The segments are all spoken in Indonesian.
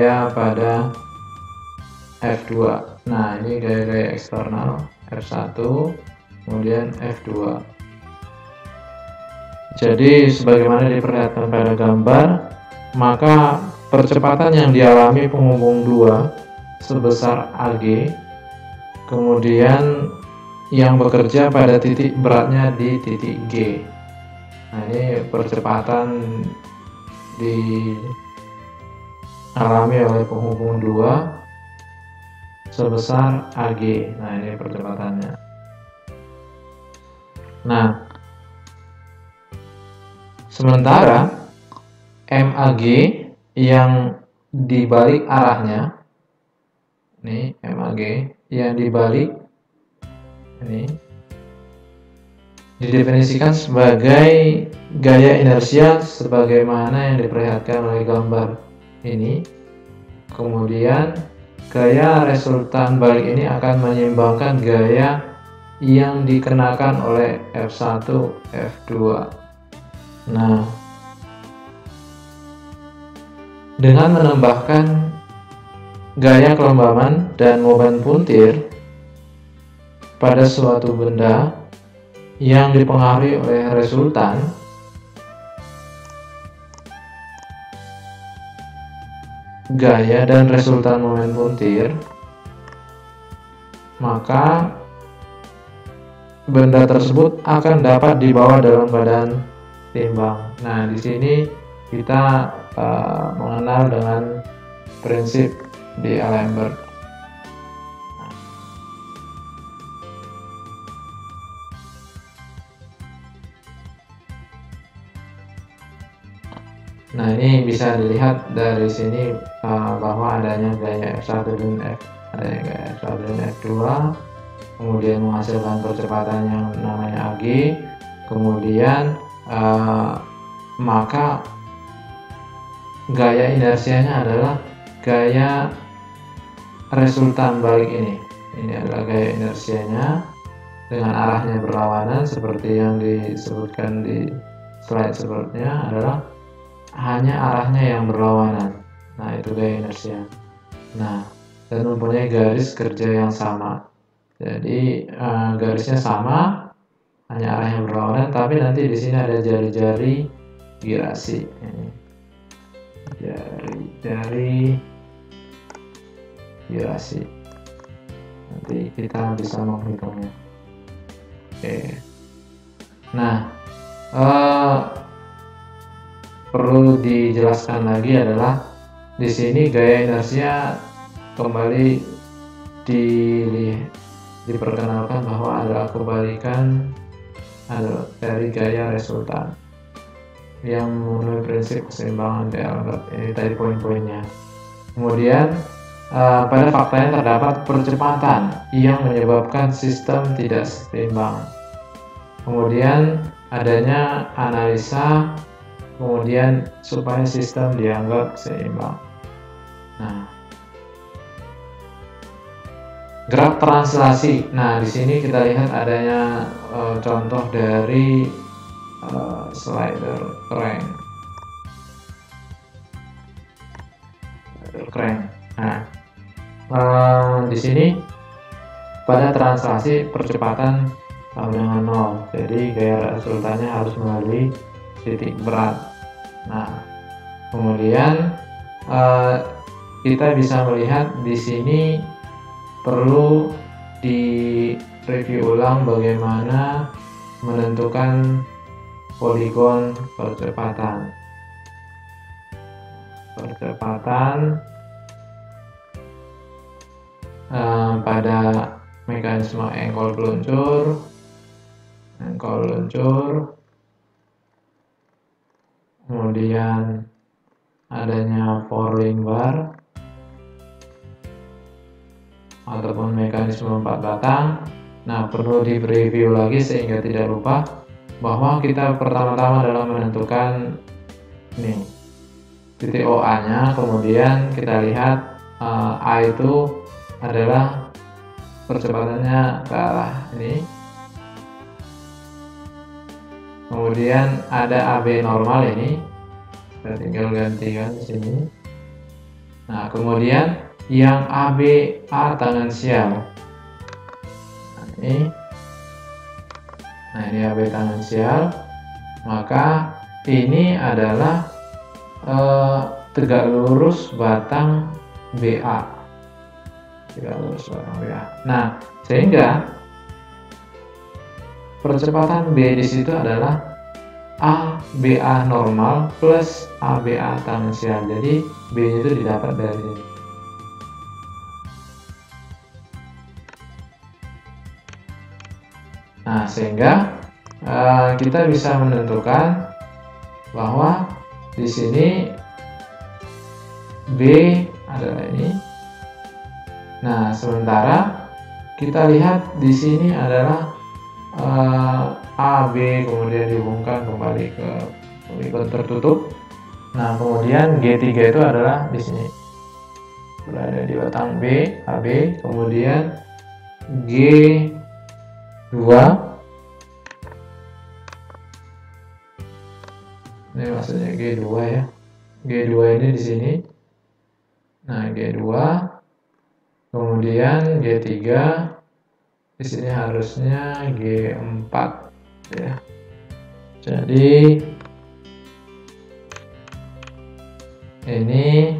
gaya pada F2. Nah, ini gaya-gaya eksternal F1, kemudian F2. Jadi sebagaimana diperlihatkan pada gambar, maka percepatan yang dialami penghubung 2 sebesar AG, kemudian yang bekerja pada titik beratnya di titik G. Nah, ini percepatan dialami oleh penghubung 2 sebesar AG. Nah, ini percepatannya. Nah, sementara MAG yang dibalik arahnya, ini MAG yang dibalik ini didefinisikan sebagai gaya inersia sebagaimana yang diperlihatkan oleh gambar ini. Kemudian gaya resultan balik ini akan menyeimbangkan gaya yang dikenakan oleh F1, F2. Nah, dengan menambahkan gaya kelembaban dan momen puntir pada suatu benda yang dipengaruhi oleh resultan, gaya dan resultan momen puntir, maka benda tersebut akan dapat dibawa dalam badan timbang. Nah, di sini kita mengenal dengan prinsip D'Alembert. Nah, ini bisa dilihat dari sini bahwa adanya gaya F1 dan F1 dan F2, kemudian menghasilkan percepatan yang namanya AG, kemudian maka gaya inersianya adalah gaya resultan balik ini. Ini adalah gaya inersianya dengan arahnya berlawanan seperti yang disebutkan di slide sebelumnya, adalah hanya arahnya yang berlawanan. Nah, itu gaya inersia. Nah, dan mempunyai garis kerja yang sama. Jadi garisnya sama, hanya arahnya berlawanan, tapi nanti di sini ada jari-jari girasi. Ini jari-jari girasi. Nanti kita bisa menghitungnya. Oke. Nah, perlu dijelaskan lagi adalah di sini gaya inersia kembali diperkenalkan bahwa adalah kebalikan dari gaya resultan yang memenuhi prinsip keseimbangan D'Alembert. Ini tadi poin-poinnya. Kemudian pada faktanya terdapat percepatan yang menyebabkan sistem tidak seimbang. Kemudian adanya analisa kemudian supaya sistem dianggap seimbang. Nah, graf translasi. Nah, di sini kita lihat adanya contoh dari slider crank. Nah, di sini pada translasi percepatan sama dengan 0. Jadi gaya resultannya harus melalui titik berat. Nah, kemudian kita bisa melihat di sini perlu direview ulang bagaimana menentukan poligon percepatan. Pada mekanisme engkol peluncur, kemudian adanya forwarding bar ataupun mekanisme 4 batang. Nah, perlu di review lagi sehingga tidak lupa bahwa kita pertama-tama dalam menentukan nih titik OA nya, kemudian kita lihat A itu adalah percepatannya ke arah ini, kemudian ada AB normal ini, kita tinggal gantikan di sini. Nah, kemudian yang ABA tangensial. Nah, ini AB tangensial. Maka ini adalah tegak lurus batang BA. Tegak lurus batang BA. Nah, sehingga percepatan B di situ adalah ABA normal plus ABA tangensial. Jadi B-nya itu didapat dari sini. Nah, sehingga kita bisa menentukan bahwa di sini B adalah ini. Nah, sementara kita lihat di sini adalah AB kemudian dihubungkan kembali ke polikon tertutup. Nah, kemudian G3 itu adalah di sini berada di batang B, AB, kemudian G2. Ini maksudnya G2 ya. G2 ini di sini. Nah, G2, kemudian G3, di sini harusnya G4 ya. Jadi ini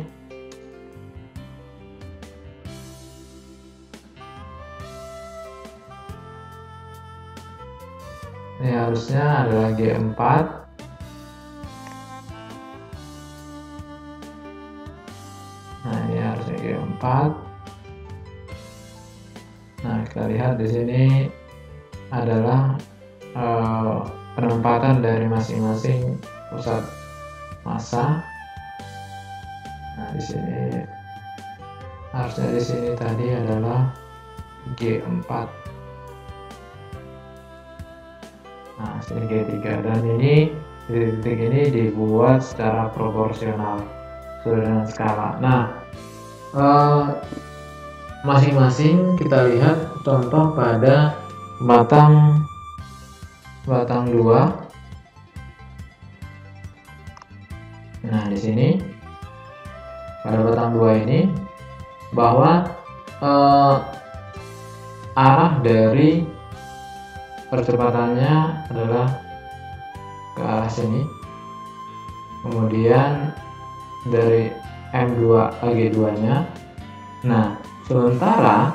harusnya adalah G4. Nah, ini harusnya G4. Nah, kita lihat di sini adalah penempatan dari masing-masing pusat massa. Nah, di sini harusnya di sini tadi adalah G4. Nah, sini G3 dan ini titik ini dibuat secara proporsional sesuai dengan skala. Nah, masing-masing kita lihat contoh pada batang 2. Nah, di sini pada batang 2 ini bahwa arah dari percepatannya adalah ke arah sini, kemudian dari M2 G2 nya. Nah, sementara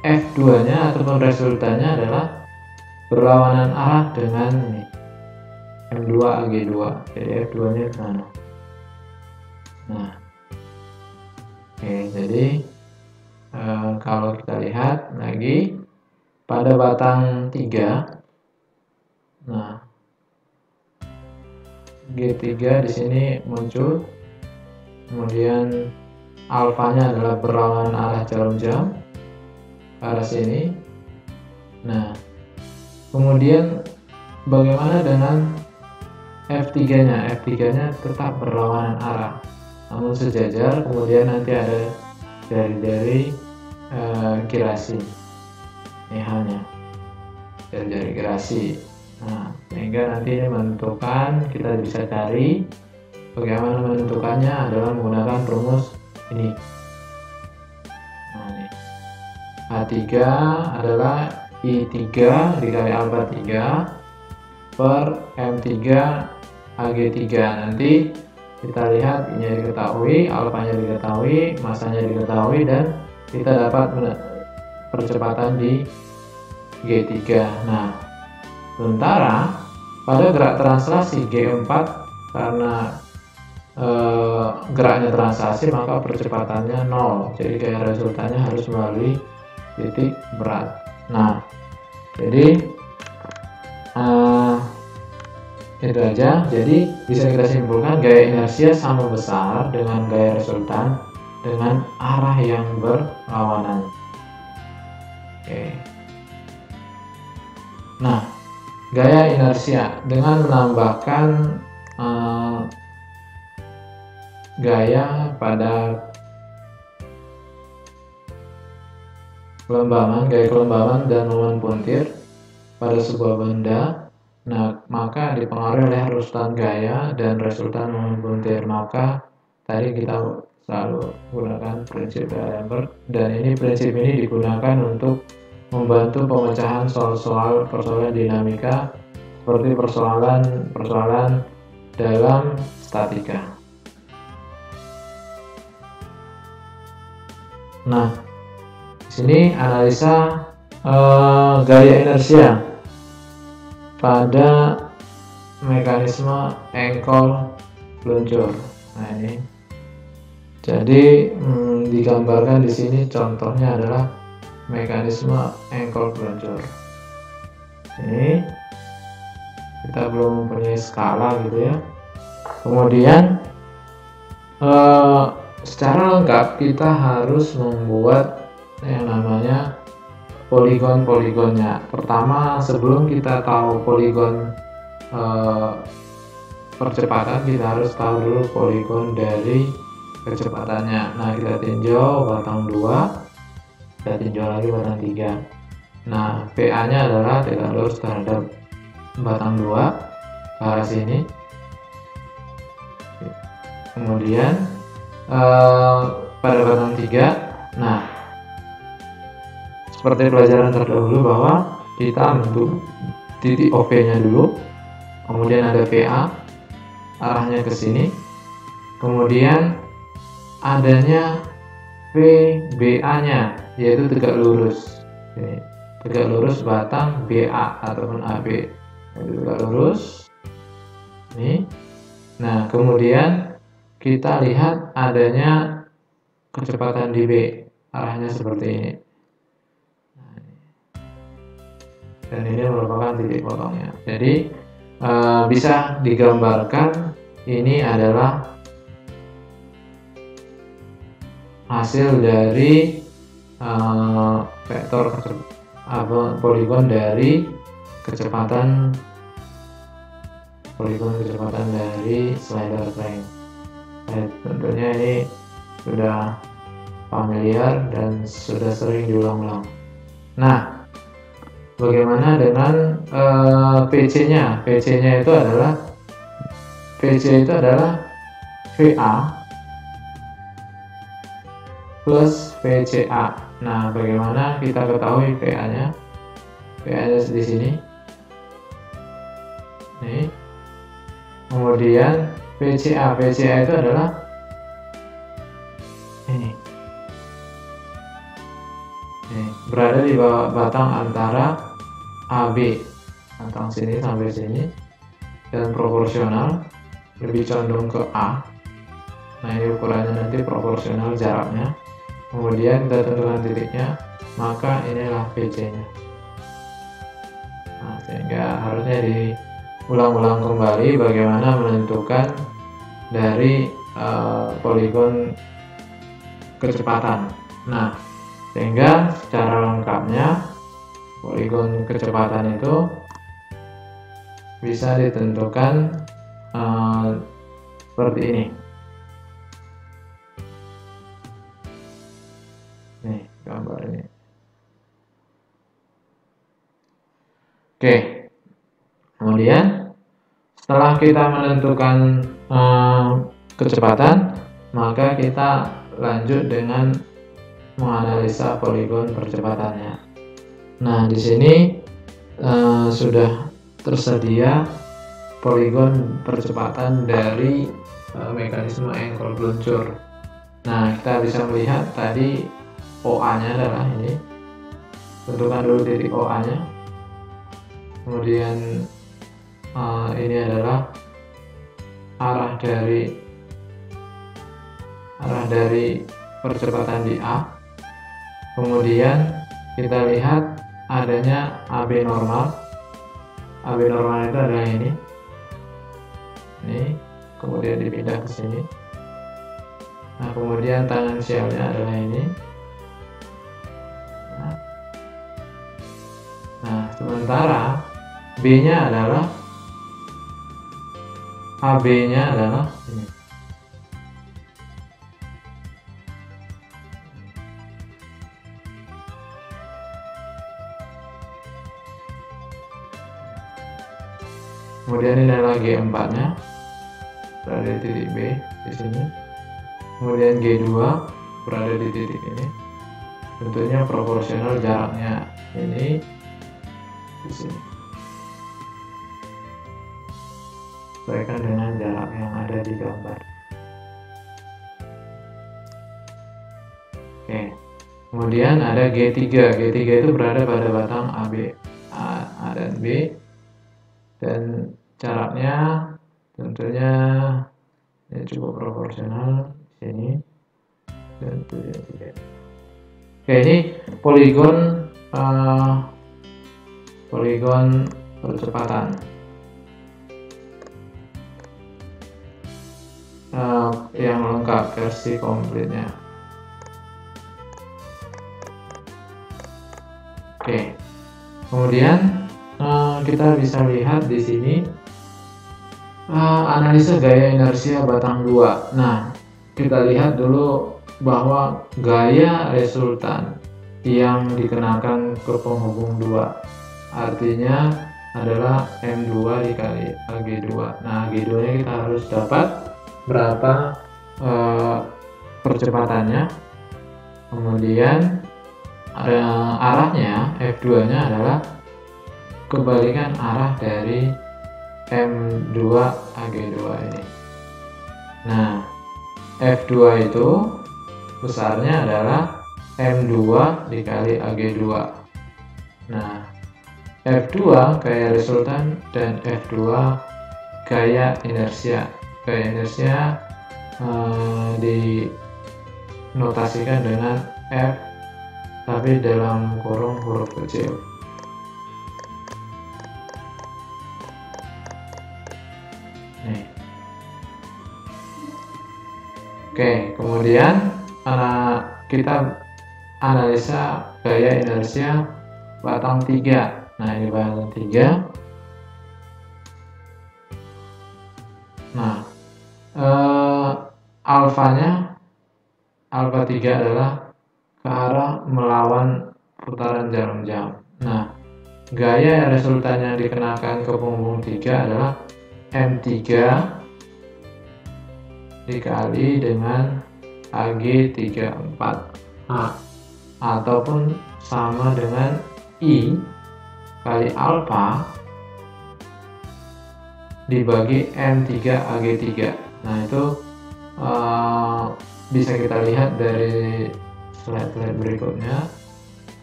F2 nya ataupun resultannya adalah berlawanan arah dengan ini, M2 G2, jadi F2 nya ke sana. Nah, oke, jadi kalau kita lihat lagi pada batang 3, nah G3 di sini muncul, kemudian alfanya adalah berlawanan arah jarum jam ke arah sini. Nah, kemudian bagaimana dengan F3 nya? F3 nya tetap berlawanan arah namun sejajar, kemudian nanti ada jari-jari girasi, ini halnya jari-jari girasi. Nah, sehingga nanti ini menentukan, kita bisa cari bagaimana menentukannya adalah menggunakan rumus ini. Nah, ini H3 adalah I3 dikali alfa 3 per M3 AG3. Nanti kita lihat ini diketahui, alfanya diketahui, masanya diketahui, dan kita dapat percepatan di G3. Nah, sementara pada gerak translasi G4, karena geraknya translasi maka percepatannya 0, jadi kayak resultannya harus melalui titik berat. Nah, jadi itu aja. Jadi bisa kita simpulkan gaya inersia sama besar dengan gaya resultan dengan arah yang berlawanan. Oke. Nah, gaya inersia dengan menambahkan gaya pada kelembaban, gaya kelembaban dan momen puntir pada sebuah benda. Nah, maka dipengaruhi oleh resultan gaya dan resultan momen puntir. Maka tadi kita selalu gunakan prinsip D'Alembert, dan prinsip ini digunakan untuk membantu pemecahan soal-soal persoalan dinamika seperti persoalan dalam statika. Nah, di sini analisa gaya inersia pada mekanisme engkol peluncur. Nah, ini jadi digambarkan di sini contohnya adalah mekanisme engkol peluncur. Ini kita belum mempunyai skala gitu ya. Kemudian secara lengkap kita harus membuat yang namanya poligon-poligonnya. Pertama, sebelum kita tahu poligon percepatan, kita harus tahu dulu poligon dari kecepatannya. Nah, kita tinjau batang 2, kita tinjau lagi batang 3. Nah, PA nya adalah tegak lurus terhadap batang 2 ke arah sini. Kemudian pada batang 3, nah seperti pelajaran terdahulu bahwa kita ambil titik OP nya dulu, kemudian ada PA arahnya ke sini, kemudian adanya VBA nya yaitu tegak lurus. Ini tegak lurus batang BA ataupun AB, itu tegak lurus ini. Nah, kemudian kita lihat adanya kecepatan di B, arahnya seperti ini. Dan ini merupakan titik potongnya. Jadi bisa digambarkan ini adalah hasil dari vektor poligon dari kecepatan dari slider crank. Tentunya ini sudah familiar dan sudah sering diulang-ulang. Nah, bagaimana dengan PC-nya? PC-nya itu adalah VA plus VCA. Nah, bagaimana kita ketahui VA-nya? VA-nya di sini. Nih. Kemudian VCA itu adalah ini. Berada di bawah batang antara AB, batang sini sampai sini, dan proporsional, lebih condong ke A. Nah, ini ukurannya nanti proporsional jaraknya. Kemudian kita tentukan titiknya, maka inilah PC-nya. Nah, sehingga harusnya diulang-ulang kembali bagaimana menentukan dari poligon kecepatan. Nah, sehingga secara lengkapnya poligon kecepatan itu bisa ditentukan seperti ini. Nih gambar ini. Oke, kemudian setelah kita menentukan kecepatan, maka kita lanjut dengan menganalisa poligon percepatannya. Nah, di sini sudah tersedia poligon percepatan dari mekanisme engkol peluncur. Nah, kita bisa melihat tadi OA-nya adalah ini. Tentukan dulu titik OA-nya. Kemudian ini adalah arah dari percepatan di A. Kemudian kita lihat adanya AB normal. AB normal itu adalah ini. Kemudian dipindah ke sini. Nah, kemudian tangensialnya adalah ini. Nah, sementara B-nya adalah AB-nya adalah ini. Kemudian ini adalah G4-nya, berada di titik B di sini. kemudian G2 berada di titik ini. Tentunya proporsional jaraknya ini di sini. Sesuaikan dengan jarak yang ada di gambar. Oke. Kemudian ada G3. G3 itu berada pada batang AB, A dan B. Dan jaraknya tentunya ya cukup proporsional di sini. Dan tidak. Oke, ini poligon percepatan yang lengkap, versi komplitnya. Oke, kemudian kita bisa lihat di sini analisa gaya inersia batang 2. Nah, kita lihat dulu bahwa gaya resultan yang dikenakan ke penghubung 2 artinya adalah M2 dikali AG2. Nah, AG2 nya kita harus dapat berapa percepatannya. Kemudian arahnya F2 nya adalah kebalikan arah dari M2 AG2 ini. Nah, F2 itu besarnya adalah M2 dikali AG2. Nah, F2 gaya resultan dan F2 gaya inersia. Gaya inersia dinotasikan dengan F tapi dalam kurung huruf kecil. Nih. Oke, kemudian kita analisa gaya inersia batang 3. Nah, ini batang 3. Nah, alfanya, alfa 3 adalah ke arah melawan putaran jarum jam. Nah, gaya resultan yang dikenakan ke penghubung 3 adalah M3 dikali dengan AG34 ataupun sama dengan I kali alfa dibagi M3 AG3. Nah, itu bisa kita lihat dari slide-slide berikutnya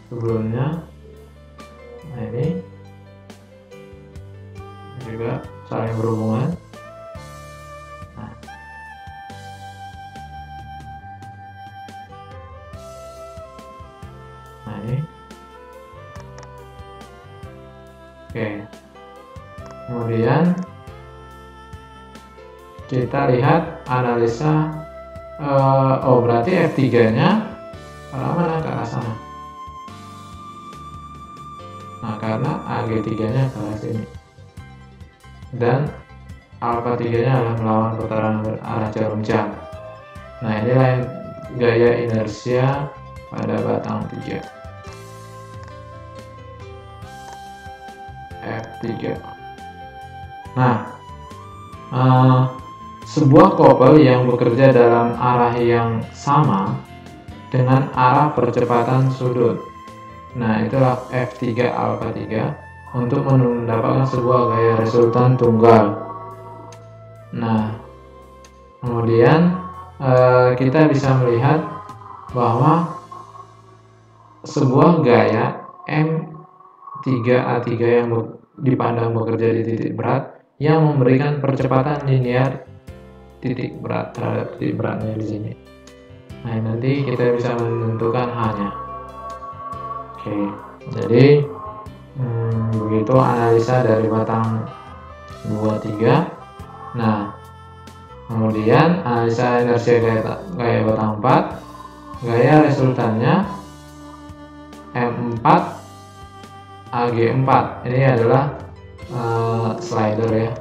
sebelumnya. Nah, ini juga saling berhubungan. Nah, ini. Oke. Kemudian kita lihat analisa berarti F3 nya ke arah mana? Ke arah sana. Nah, karena AG3 nya ke arah sini dan alfa 3 nya adalah melawan putaran arah jarum jam. Nah, inilah gaya inersia pada batang 3 F3. Nah, sebuah kopel yang bekerja dalam arah yang sama dengan arah percepatan sudut. Nah, itulah F3 alfa 3 untuk mendapatkan sebuah gaya resultan tunggal. Nah, kemudian kita bisa melihat bahwa sebuah gaya M3A3 yang dipandang bekerja di titik berat yang memberikan percepatan linear titik berat terhadap titik beratnya di sini. Nah, nanti kita bisa menentukan H-nya. Oke, jadi begitu analisa dari batang 2-3. Nah, kemudian analisa inersia gaya batang 4. Gaya resultannya M4 AG4. Ini adalah slider ya.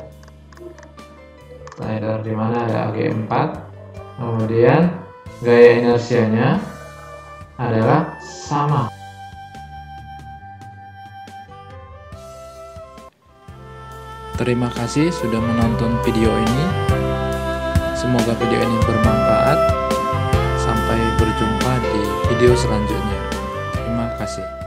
Slider di mana ada AG4. Kemudian gaya inersianya adalah sama. Terima kasih sudah menonton video ini. Semoga video ini bermanfaat. video selanjutnya. Terima kasih.